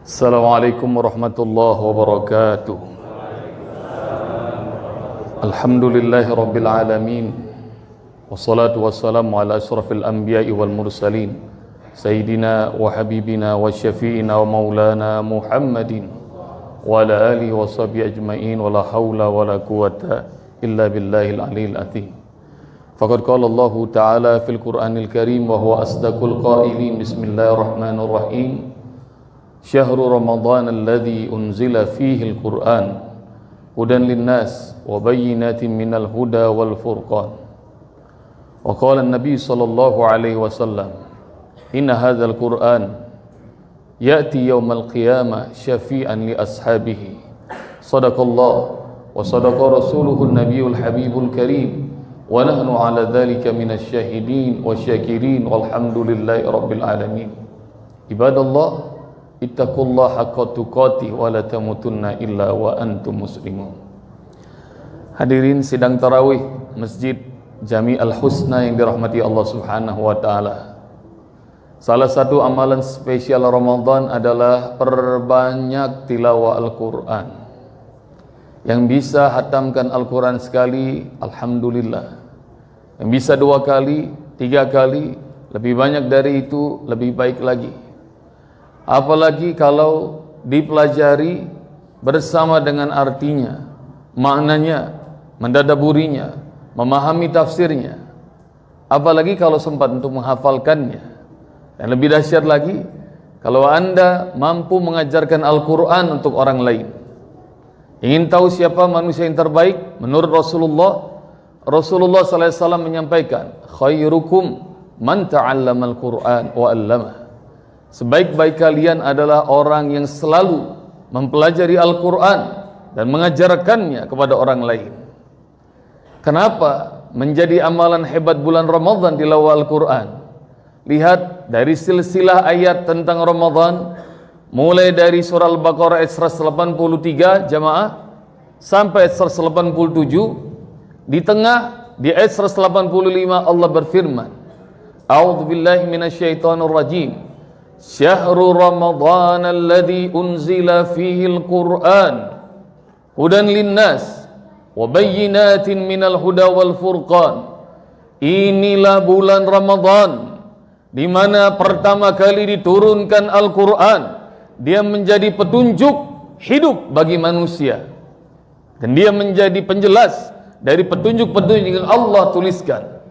Assalamualaikum warahmatullahi wabarakatuh. Alhamdulillahi rabbil alamin. Wassalatu wassalamu ala asrafil anbiya'i wal mursalin Sayyidina wa habibina wa syafi'ina wa maulana Muhammadin wa ala alihi wa sahbihi ajma'in wa la hawla wa la quwata illa billahil aliyil azim. Faqad qala Allah ta'ala fil Qur'anil Karim wa huwa asdaqul qailin. Bismillahirrahmanirrahim. Syahrul Ramadan alladzi unzila fihi al-Qur'an hudan lin-nas wa bayyinatin minal huda wal furqan. Wa qala an-nabi sallallahu alaihi wasallam, inna hadzal Qur'an ya'ti yaumal qiyamah syafi'an li ashabihi. Sadaqallah wa sadaqa rasuluhu an-nabiyul habibul karim wa nahnu ala dzalika minasy syahidin wasyakirin walhamdulillahi rabbil alamin. Ibadallah, ittaqullaha haqqa tuqatih wa la tamutunna illa wa antum muslimun. Hadirin sidang tarawih Masjid Jami Al-Husna yang dirahmati Allah Subhanahu wa taala. Salah satu amalan spesial Ramadan adalah perbanyak tilawah Al-Qur'an. Yang bisa hatamkan Al-Qur'an sekali, alhamdulillah. Yang bisa 2 kali, 3 kali, lebih banyak dari itu lebih baik lagi. Apalagi kalau dipelajari bersama dengan artinya, maknanya, mendadaburinya, memahami tafsirnya. Apalagi kalau sempat untuk menghafalkannya. Dan lebih dahsyat lagi, kalau Anda mampu mengajarkan Al-Quran untuk orang lain. Ingin tahu siapa manusia yang terbaik? Menurut Rasulullah SAW menyampaikan, khairukum man ta'allama al-Quran wa 'allamah. Sebaik-baik kalian adalah orang yang selalu mempelajari Al-Quran dan mengajarkannya kepada orang lain. Kenapa menjadi amalan hebat bulan Ramadan tilawah Al-Quran? Lihat dari silsilah ayat tentang Ramadan, mulai dari surah Al-Baqarah ayat 183 jamaah sampai ayat 187. Di tengah di ayat 185 Allah berfirman, A'udzubillahi minasyaitonir rajim. Syahrul Ramadan alladzi unzila fihi al-Qur'an hudan linnas wa bayyinatin minal huda wal furqan. Inilah bulan Ramadan di mana pertama kali diturunkan Al-Qur'an. Dia menjadi petunjuk hidup bagi manusia dan dia menjadi penjelas dari petunjuk-petunjuk yang Allah tuliskan,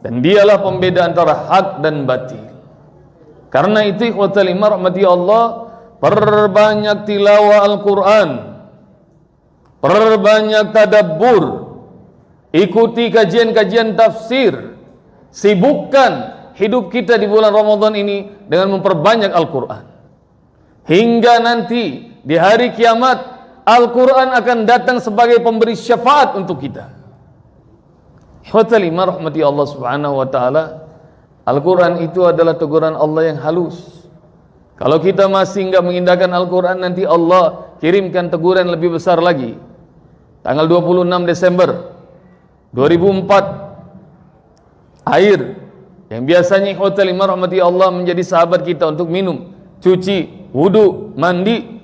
dan dialah pembeda antara hak dan batil. Karena itu ikhwatal iman rahmati Allah, perbanyak tilawah Al-Quran, perbanyak tadabbur, ikuti kajian-kajian tafsir, sibukkan hidup kita di bulan Ramadan ini dengan memperbanyak Al-Quran. Hingga nanti di hari kiamat, Al-Quran akan datang sebagai pemberi syafaat untuk kita. Ikhwatal iman rahmati Allah subhanahu wa ta'ala, Al-Quran itu adalah teguran Allah yang halus. Kalau kita masih enggak mengindahkan Al-Quran, nanti Allah kirimkan teguran lebih besar lagi. Tanggal 26 Desember 2004, air yang biasanya ikhwatal iman rahmati Allah menjadi sahabat kita untuk minum, cuci, wudu, mandi.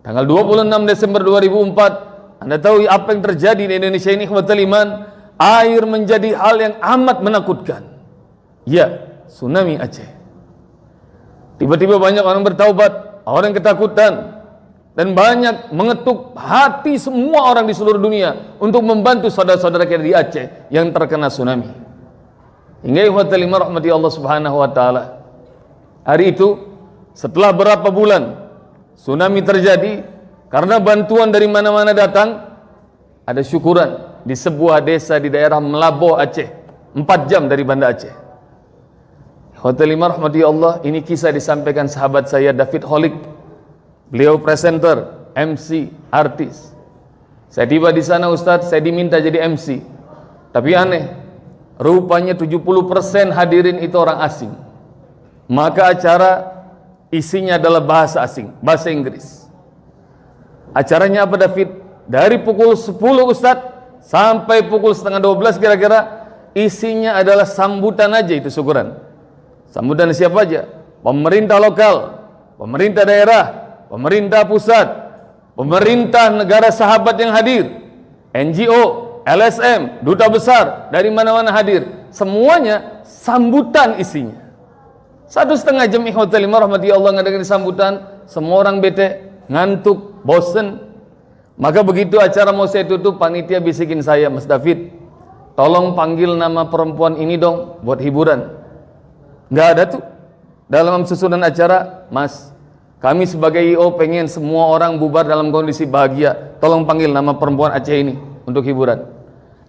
Tanggal 26 Desember 2004, Anda tahu apa yang terjadi di Indonesia ini ikhwatal iman? Air menjadi hal yang amat menakutkan. Ya, tsunami Aceh. Tiba-tiba banyak orang bertaubat, orang ketakutan, dan banyak mengetuk hati semua orang di seluruh dunia untuk membantu saudara-saudara kita di Aceh yang terkena tsunami. Hingga ikhwatal iman rahmati Allah subhanahu wa ta'ala, hari itu setelah berapa bulan tsunami terjadi, karena bantuan dari mana-mana datang, ada syukuran di sebuah desa di daerah Melabo Aceh, 4 jam dari Banda Aceh. Hotel Imam rahmati Allah, ini kisah disampaikan sahabat saya David Holik. Beliau presenter, MC, artis. Saya tiba di sana Ustadz, saya diminta jadi MC. Tapi aneh, rupanya 70% hadirin itu orang asing. Maka acara isinya adalah bahasa asing, bahasa Inggris. Acaranya apa David? Dari pukul 10 Ustadz sampai pukul setengah 12 kira-kira, isinya adalah sambutan aja itu syukuran. Sambutan siapa aja? Pemerintah lokal, pemerintah daerah, pemerintah pusat, pemerintah negara sahabat yang hadir, NGO, LSM, duta besar dari mana-mana hadir, semuanya sambutan isinya. 1,5 jam ikhwatal iman rahmati Allah ngadakan sambutan, semua orang bete, ngantuk, bosen. Maka begitu acara mau saya tutup, panitia bisikin saya, Mas David, tolong panggil nama perempuan ini dong buat hiburan. Nggak ada tuh dalam susunan acara. Mas, kami sebagai IO pengen semua orang bubar dalam kondisi bahagia, tolong panggil nama perempuan Aceh ini untuk hiburan.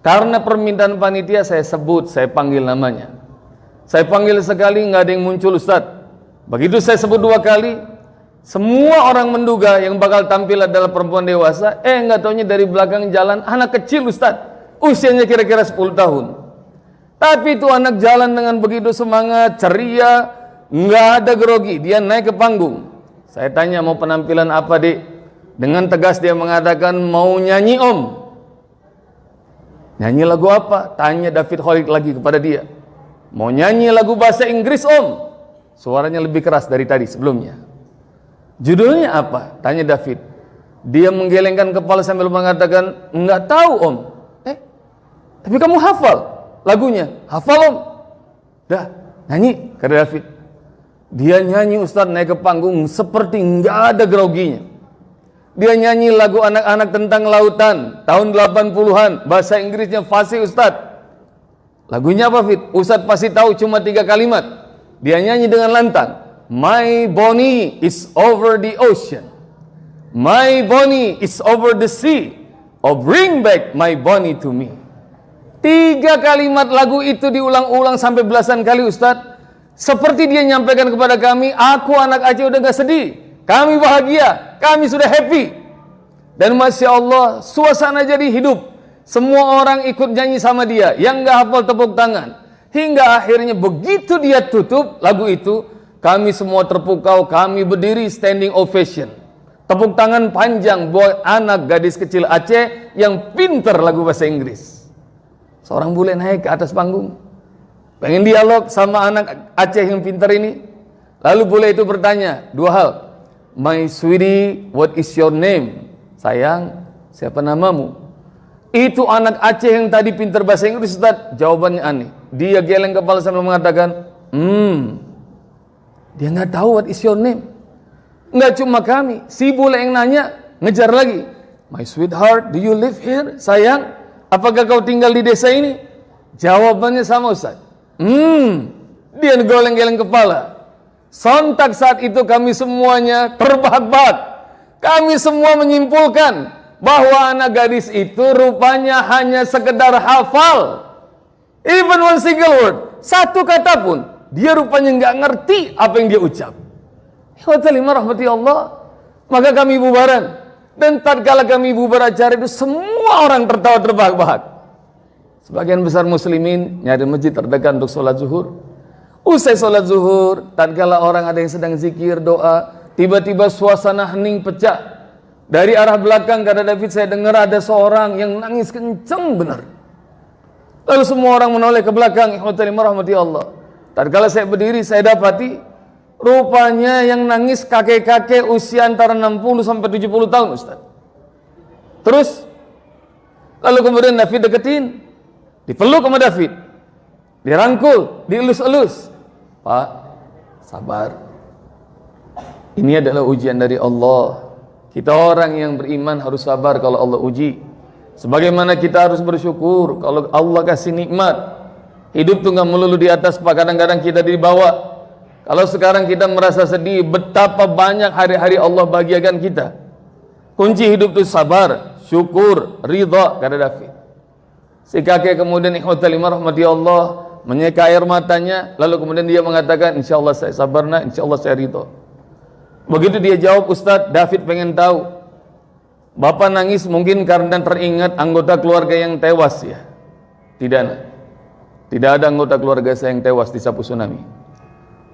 Karena permintaan panitia saya sebut, saya panggil namanya. Saya panggil sekali, nggak ada yang muncul Ustadz. Begitu saya sebut 2 kali, semua orang menduga yang bakal tampil adalah perempuan dewasa. Nggak taunya dari belakang jalan anak kecil Ustadz, usianya kira-kira 10 tahun. Tapi itu anak jalan dengan begitu semangat, ceria, nggak ada grogi. Dia naik ke panggung. Saya tanya, mau penampilan apa dek? Dengan tegas dia mengatakan, mau nyanyi om. Nyanyi lagu apa? Tanya David Khalid lagi kepada dia. Mau nyanyi lagu bahasa Inggris om. Suaranya lebih keras dari tadi sebelumnya. Judulnya apa? Tanya David. Dia menggelengkan kepala sambil mengatakan, enggak tahu om. Tapi kamu hafal lagunya? Hafal om. Dah, nyanyi, kata David. Dia nyanyi Ustadz, naik ke panggung seperti enggak ada groginya. Dia nyanyi lagu anak-anak tentang lautan tahun 80-an, bahasa Inggrisnya fasih Ustadz. Lagunya apa Fit? Ustadz pasti tahu, cuma 3 kalimat. Dia nyanyi dengan lantang. My Bonnie is over the ocean. My Bonnie is over the sea. Oh bring back my Bonnie to me. 3 kalimat lagu itu diulang-ulang sampai belasan kali Ustadz. Seperti dia nyampaikan kepada kami, aku anak Aceh udah gak sedih. Kami bahagia, kami sudah happy. Dan Masya Allah, suasana jadi hidup. Semua orang ikut nyanyi sama dia, yang gak hafal tepuk tangan. Hingga akhirnya begitu dia tutup lagu itu, kami semua terpukau, kami berdiri standing ovation. Tepuk tangan panjang buat anak gadis kecil Aceh yang pintar lagu bahasa Inggris. Seorang bule naik ke atas panggung, pengen dialog sama anak Aceh yang pintar ini. Lalu bule itu bertanya 2 hal. My sweetie, what is your name? Sayang, siapa namamu? Itu anak Aceh yang tadi pintar bahasa Inggris Ustaz, jawabannya aneh. Dia geleng kepala sambil mengatakan, dia nggak tahu what is your name. Nggak cuma kami, si bule yang nanya, ngejar lagi. My sweetheart, do you live here? Sayang, apakah kau tinggal di desa ini? Jawabannya sama Ustaz. Dia goleng-geleng kepala. Sontak saat itu kami semuanya terbahak-bahak. Kami semua menyimpulkan bahwa anak gadis itu rupanya hanya sekedar hafal. Even one single word, 1 kata pun, dia rupanya nggak ngerti apa yang dia ucap. Ikhwatalima rahmati Allah. Maka kami bubaran. Dan tatkala kami bubar acara itu, semua orang tertawa terbahak-bahak. Sebagian besar muslimin nyari masjid terdekat untuk sholat zuhur. Usai sholat zuhur, tatkala orang ada yang sedang zikir, doa, tiba-tiba suasana hening pecah. Dari arah belakang, kata David, saya dengar ada seorang yang nangis kenceng benar. Lalu semua orang menoleh ke belakang. Ikhwatalima rahmati Allah. Tatkala saya berdiri, saya dapati rupanya yang nangis kakek-kakek usia antara 60 sampai 70 tahun Ustaz. Terus lalu kemudian David deketin, dipeluk sama David, dirangkul, dielus-elus. Pak, sabar. Ini adalah ujian dari Allah. Kita orang yang beriman harus sabar kalau Allah uji. Sebagaimana kita harus bersyukur kalau Allah kasih nikmat. Hidup tuh nggak melulu di atas, Pak. Kadang-kadang kita di bawah. Kalau sekarang kita merasa sedih, betapa banyak hari-hari Allah bahagiakan kita. Kunci hidup itu sabar, syukur, ridha, kata David. Si kakek kemudian ikhwatalima rahmati Allah menyeka air matanya, lalu kemudian dia mengatakan, insya Allah saya sabar nak, insya Allah saya ridha. Begitu dia jawab, Ustadz, David pengen tahu, Bapak nangis mungkin karena teringat anggota keluarga yang tewas ya? Tidak nak. Tidak ada anggota keluarga saya yang tewas disapu tsunami.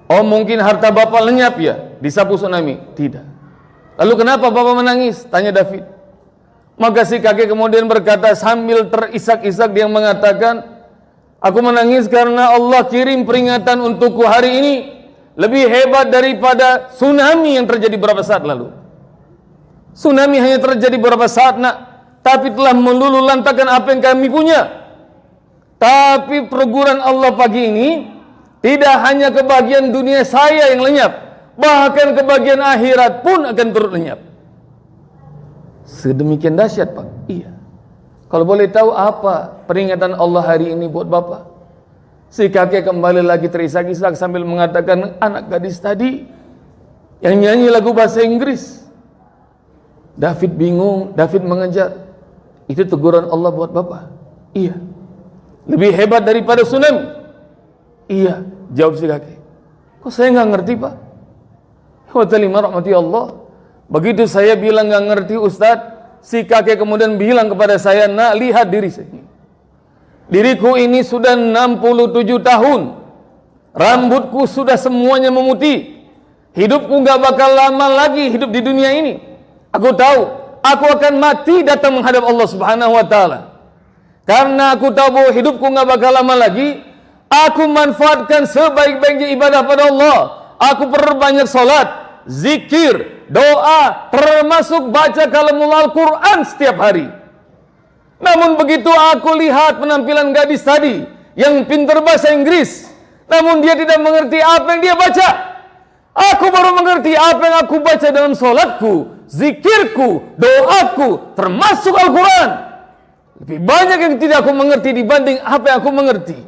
Oh mungkin harta Bapak lenyap ya disapu tsunami? Tidak. Lalu kenapa Bapak menangis? Tanya David. Maka si kakek kemudian berkata sambil terisak-isak, dia mengatakan, aku menangis karena Allah kirim peringatan untukku hari ini lebih hebat daripada tsunami yang terjadi beberapa saat lalu. Tsunami hanya terjadi beberapa saat nak, tapi telah meluluhlantahkan apa yang kami punya. Tapi perguruan Allah pagi ini tidak hanya kebahagiaan dunia saya yang lenyap, bahkan kebahagiaan akhirat pun akan turut lenyap. Sedemikian dahsyat Pak. Iya. Kalau boleh tahu apa peringatan Allah hari ini buat Bapak? Si kakek kembali lagi terisak-isak sambil mengatakan, anak gadis tadi yang nyanyi lagu bahasa Inggris. David bingung, David mengejar. Itu teguran Allah buat Bapak. Iya. Lebih hebat daripada tsunami. Iya, jawab si kakek. Kok saya nggak ngerti Pak? Wa ta'ala rahmati Allah. Begitu saya bilang nggak ngerti Ustadz, si kakek kemudian bilang kepada saya, nak lihat diri saya. Diriku ini sudah 67 tahun. Rambutku sudah semuanya memutih. Hidupku nggak bakal lama lagi hidup di dunia ini. Aku tahu, aku akan mati datang menghadap Allah Subhanahu wa taala. Karena aku tahu bahwa hidupku nggak bakal lama lagi, aku manfaatkan sebaik-baiknya ibadah pada Allah. Aku perbanyak salat, zikir, doa, termasuk baca kalamul Al-Quran setiap hari. Namun begitu aku lihat penampilan gadis tadi yang pintar bahasa Inggris, namun dia tidak mengerti apa yang dia baca. Aku baru mengerti apa yang aku baca dalam salatku, zikirku, doaku, termasuk Al-Quran. Lebih banyak yang tidak aku mengerti dibanding apa yang aku mengerti.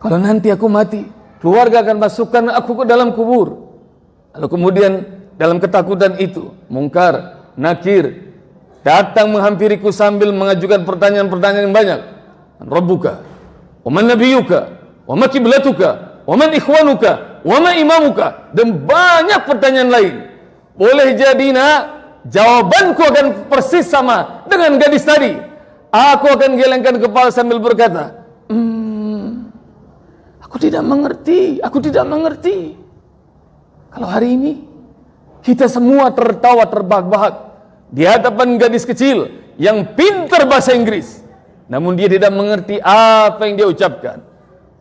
Kalau nanti aku mati, keluarga akan masukkan aku ke dalam kubur. Lalu kemudian dalam ketakutan itu, Mungkar, Nakir datang menghampiriku sambil mengajukan pertanyaan-pertanyaan yang banyak. Man rabbuka, wa man nabiyuka, wa ma kiblatuka, wa man ikhwanuka, wa ma imamuka, dan banyak pertanyaan lain. Boleh jadi nak, jawabanku akan persis sama dengan gadis tadi. Aku akan gelengkan kepala sambil berkata, aku tidak mengerti, aku tidak mengerti. Kalau hari ini kita semua tertawa terbahak-bahak di hadapan gadis kecil yang pintar bahasa Inggris, namun dia tidak mengerti apa yang dia ucapkan.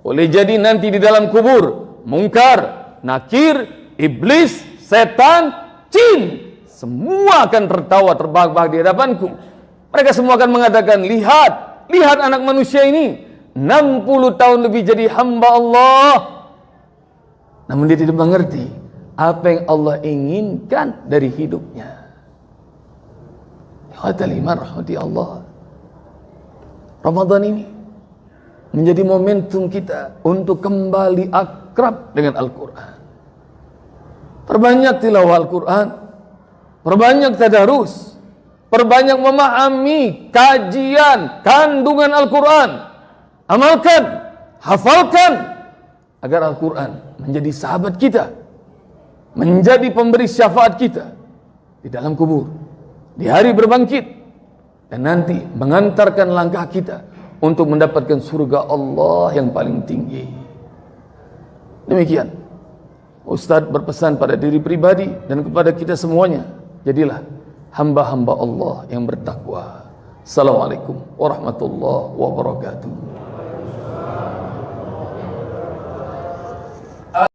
Boleh jadi nanti di dalam kubur, Mungkar, Nakir, iblis, setan, jin, semua akan tertawa terbahak-bahak di hadapanku. Mereka semua akan mengatakan, lihat, lihat anak manusia ini 60 tahun lebih jadi hamba Allah, namun dia tidak mengerti apa yang Allah inginkan dari hidupnya. Rahmati Allah. Ramadan ini menjadi momentum kita untuk kembali akrab dengan Al-Quran. Perbanyak tilawah Al-Quran, perbanyak tadarus, perbanyak memahami kajian kandungan Al-Quran. Amalkan, hafalkan, agar Al-Quran menjadi sahabat kita, menjadi pemberi syafaat kita di dalam kubur, di hari berbangkit, dan nanti mengantarkan langkah kita untuk mendapatkan surga Allah yang paling tinggi. Demikian Ustadz berpesan pada diri pribadi dan kepada kita semuanya, jadilah hamba-hamba Allah yang bertakwa. Assalamualaikum warahmatullahi wabarakatuh.